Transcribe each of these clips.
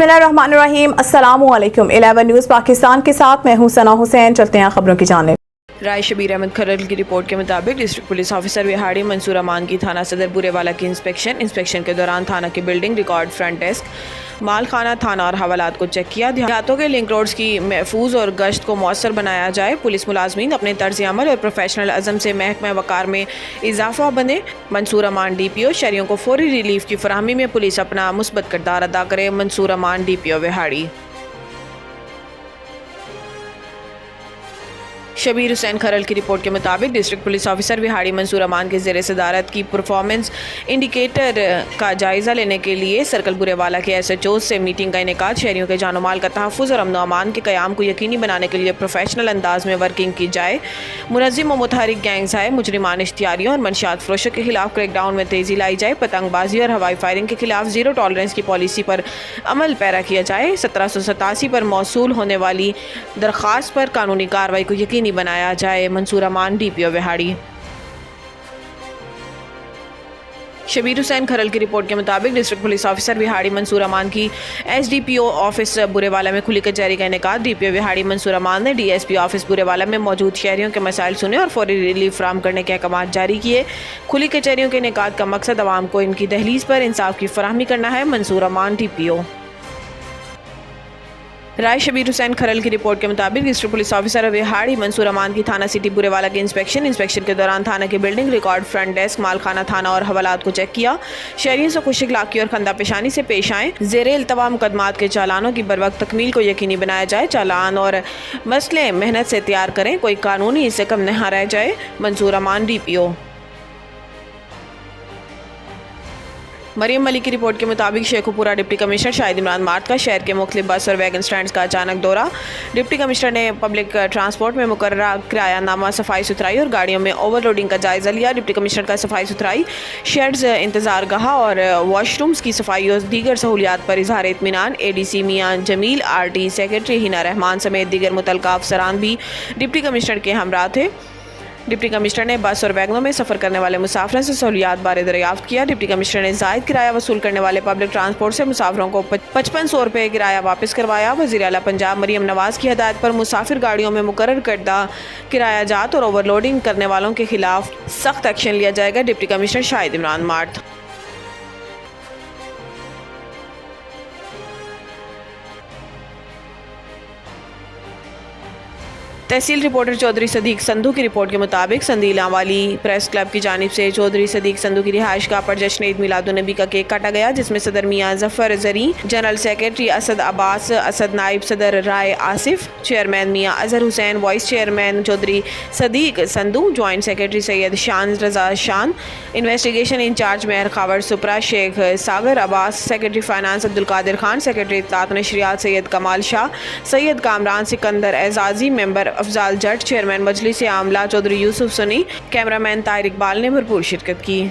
बिस्मिल्लाहिर्रहमानिर्रहीम। अस्सलामुअलैकुम। 11 न्यूज़ पाकिस्तान के साथ मैं हूं सना हुसैन। चलते हैं खबरों की जानिब। राय शबीर अहमद खरल की रिपोर्ट के मुताबिक district police officer Vehari Mansoor Aman की थाना सदर बुरेवाला की इंस्पेक्शन के दौरान थाना की बिल्डिंग, रिकॉर्ड, फ्रंट डेस्क, माल खाना, थाना और हवालात को चेक किया। देहातों के लिंक रोड्स की महफूज और गश्त को मौसर बनाया जाए। पुलिस मुलाजमीन अपने तर्ज अमल और प्रोफेशनल अज़म से महकमा वकार में इजाफा बने। मंसूर अमान DPO शहरियों को फौरी रिलीफ की फराहमी में पुलिस अपना मुस्बत किरदार अदा करे। मंसूर अमान DPO विहाड़ी। शबीर हुसैन खरल की रिपोर्ट के मुताबिक district police officer Vehari Mansoor Aman के ज़ेर सदारत की परफॉर्मेंस इंडिकेटर का जायज़ा लेने के लिए सर्कल बुरेवाला के SHO से मीटिंग का इनेकाद। शहरियों के जान माल का तहफ़्फ़ुज़ और अमन अमान के क़याम को यकीनी बनाने के लिए प्रोफेशनल अंदाज में वर्किंग की जाए। मुनज़्ज़िम व मुतहरिक गैंग्स आए, मुजरिमान इश्तियारियों और मनशियात फरोशों के खिलाफ क्रैकडाउन में तेज़ी लाई जाए। पतंगबाजी और हवाई फायरिंग के खिलाफ ज़ीरो टॉलरेंस की पॉलिसी पर अमल पैरा किया जाए। 1787 पर मौसूल होने वाली दरख्वास्त पर कानूनी कार्रवाई को यकीनी बनाया जाए। मंसूर अमान DPO विहाड़ी। शबीर हुसैन खरल की रिपोर्ट के मुताबिक district police officer Vehari Mansoor Aman की SDPO ऑफिस बुरेवाला में खुली कचहरी का इनेकाद। DPO विहाड़ी मंसूर अमान ने DSP ऑफिस बुरेवाला में मौजूद शहरियों के मसाइल सुने और फौरी रिलीफ फराहम करने के अहकाम जारी किए। खुली कचहरियों के इनेकाद का मकसद आवाम को इनकी दहलीज पर इंसाफ की फराहमी करना है। मंसूर अमान DPO। राय शबीर हुसैन खरल की रिपोर्ट के मुताबिक district police officer Vehari Mansoor Aman की थाना सिटी बुरेवाला की इंस्पेक्शन के दौरान थाना की बिल्डिंग, रिकॉर्ड, फ्रंट डेस्क, माल खाना, थाना और हवालात को चेक किया। शहरियों से खुश इखलाकी और खंदा पेशानी से पेश आएँ। ज़ेरे इल्तवा मुकदमात के चालानों की बरवक्त तकमील को यकीनी बनाया जाए। चालान और मसले मेहनत से तैयार करें, कोई कानूनी इससे कम न रह जाए। मंसूर अमान DPO। मरियम मलिक की रिपोर्ट के मुताबिक Sheikhupura deputy commissioner Shahid Imran mart का शहर के मुख्तलिफ बस और वैगन स्टैंड्स का अचानक दौरा। डिप्टी कमिश्नर ने पब्लिक ट्रांसपोर्ट में मुकर्ररा किरायानामा, सफाई सुथराई और गाड़ियों में ओवरलोडिंग का जायज़ा लिया। डिप्टी कमिश्नर का सफाई सुथराई, शेड्स, इंतजार गाह और वॉशरूम्स की सफाई और दीगर सहूलियात पर इजहार इत्मीनान। ADC मियाँ जमील, RT सेक्रेटरी हिना रहमान समेत दीगर मुतल्लिका अफसरान भी डिप्टी कमिश्नर के हमरा थे। डिप्टी कमिश्नर ने बस और वैगनों में सफ़र करने वाले मुसाफिरों से सहूलियात बारे दरियाफ्त किया। डिप्टी कमिश्नर ने ज़ायद किराया वसूल करने वाले पब्लिक ट्रांसपोर्ट से मुसाफिरों को 5500 रुपये किराया वापस करवाया। वज़ीर आला पंजाब मरियम नवाज़ की हदायत पर मुसाफिर गाड़ियों में मुकर्रर करदा किराया जात और ओवरलोडिंग करने वालों के खिलाफ सख्त एक्शन लिया जाएगा। डिप्टी कमिश्नर शाहिद इमरान मार्ट। तहसील रिपोर्टर चौधरी सदीक संधू की रिपोर्ट के मुताबिक संदीलावाली प्रेस क्लब की जानिब से चौधरी सदीक संधू की रिहाइश गाह पर जश्न ईद मिलादुन्नबी का केक काटा गया, जिसमें सदर मियाँ जफर जरी, जनरल सेक्रेटरी असद अब्बास असद, नायब सदर Rai Asif, chairman Mian Azhar Hussain, vice chairman Chaudhry Sadiq Sandhu, joint secretary Syed Shan Raza Shan, investigation incharge Mehar Khawar Supra, Sheikh Sagar Abbas, secretary finance Abdul Qadir Khan, secretary इत्तलात नशरियात सैयद कमाल शाह, सैयद कामरान सिकंदर एजाजी, मेंबर अफजाल जट, चेयरमैन मजलिस आमला चौधरी यूसुफ सुनी, कैमरामैन ताहिर इकबाल ने भरपूर शिरकत की।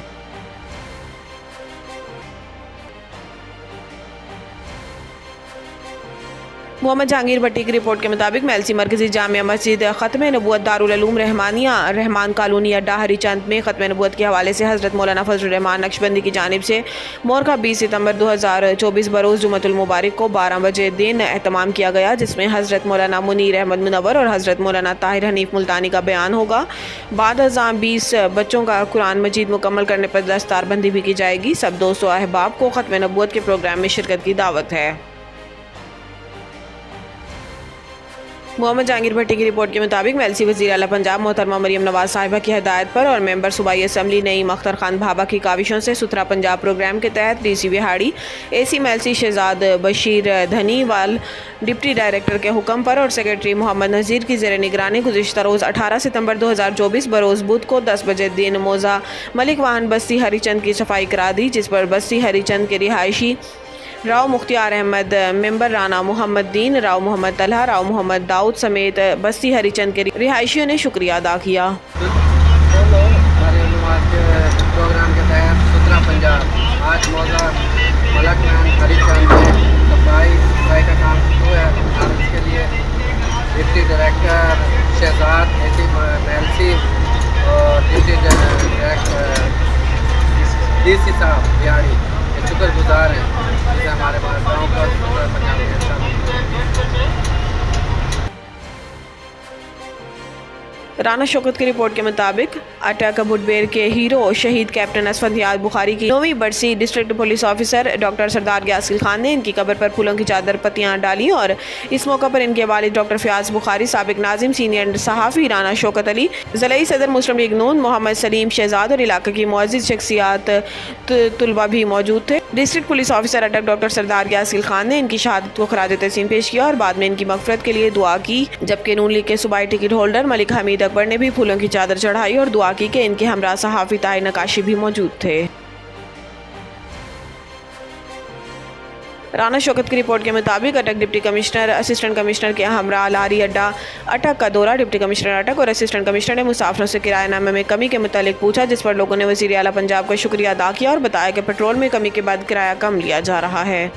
मोहम्मद जहांगीर भट्टी की रिपोर्ट के मुताबिक मेलसी मरकजी जामिया मस्जिद ख़त्म नबूवत दारुल उलूम रहमानिया रहमान कॉलोनी अड्डा हरीचंद में ख़त्म नबूवत के हवाले से हज़रत मौलाना फजल रहमान नक्शबंदी की जानिब से मोरखा 20 सितंबर 2024 बरोज़ जुमतुल मुबारक को 12 बजे दिन एहतमाम किया गया, जिसमें हज़रत मौलाना मुनीर अहमद मुनव्वर और हज़रत मौलाना ताहिर हनीफ मुल्तानी का बयान होगा। बाद अज़ां 20 बच्चों का कुरान मजीद मुकम्मल करने पर दस्तारबंदी भी की जाएगी। सब दोस्तों अहबाब को ख़त्म नबूवत के प्रोग्राम में शिरकत की दावत है। मोहम्मद जहांगीर भट्टी की रिपोर्ट के मुताबिक मेलसी वज़ीर आला पंजाब मोहतरमा मरियम नवाज़ साहिबा की हदायत पर और मेंबर सूबाई असम्बली नईम अख्तर खान भाभा की काविशों से सुथरा पंजाब प्रोग्राम के तहत DC Vehari AC Mailsi Shahzad Bashir Dhaniwal deputy director के हुक्म पर और सेक्रेटरी मोहम्मद नज़ीर की ज़ेर निगरानी गुज़िश्ता रोज़ 18 सितंबर 2024 बरोज़ बुध को 10 बजे दिन मौज़ा मलिक वाहन बस्ती हरीचंद की सफाई करा दी, जिस पर बस्ती हरीचंद के रिहायशी राव मुख्तियार अहमद, मेंबर राना मोहम्मद दीन, राव मोहम्मद तलहा, राव मोहम्मद दाऊद समेत बस्ती हरीचंद के रिहायशियों ने शुक्रिया अदा किया। प्रोग्राम के तहत सुथरा पंजाब आज मौजा मलक हरीचंद में सफाई का काम शुरू है और इसके लिए डिप्टी डायरेक्टर शहजाद AC मेलसी और डिप्टी डायरेक्टर DC साहब बिहाड़ी शुक्रगुजार हैं, जिसे हमारे गाँव का पूरा पंजाब में अच्छा मिलता है। राना शौकत की रिपोर्ट के मुताबिक अटक मुठभेड़ के हीरो शहीद कैप्टन असफद नियाज बुखारी की 9वीं बरसी डिस्ट्रिक्ट पुलिस ऑफिसर डॉक्टर सरदार यासिल खान ने इनकी कब्र पर फूलों की चादर पत्तियां डाली और इस मौका पर इनके वालिद डॉक्टर फयाज बुखारी, साबिक नाजिम, सीनियर सहाफ़ी राना शौकत अली, ज़िलाई सदर मुस्लिम लीग नून मोहम्मद सलीम शहजाद और इलाके की मुअज़्ज़िज़ शख्सियात तुलबा भी मौजूद थे। डिस्ट्रिक्ट पुलिस ऑफिसर अटक डॉक्टर सरदार यासिल खान ने इनकी शहादत को खराज तहसीन पेश किया और बाद में इनकी मग़फ़िरत के लिए दुआ की, जबकि नून लीग के सूबाई टिकट होल्डर मलिक हमीद अकबर ने भी फूलों की चादर चढ़ाई और दुआ की कि इनके हमरा सहाफ़ी ताहिर नकाशी भी मौजूद थे। राना शौकत की रिपोर्ट के मुताबिक अटक डिप्टी कमिश्नर असिस्टेंट कमिश्नर के हमरा लारी अड्डा अटक का दौरा डिप्टी कमिश्नर अटक और असिस्टेंट कमिश्नर ने मुसाफिरों से किरायानामे में कमी के मुतालिक पूछा, जिस पर लोगों ने वज़ीर आला पंजाब का शुक्रिया अदा किया और बताया कि पेट्रोल में कमी के बाद किराया कम लिया जा रहा है।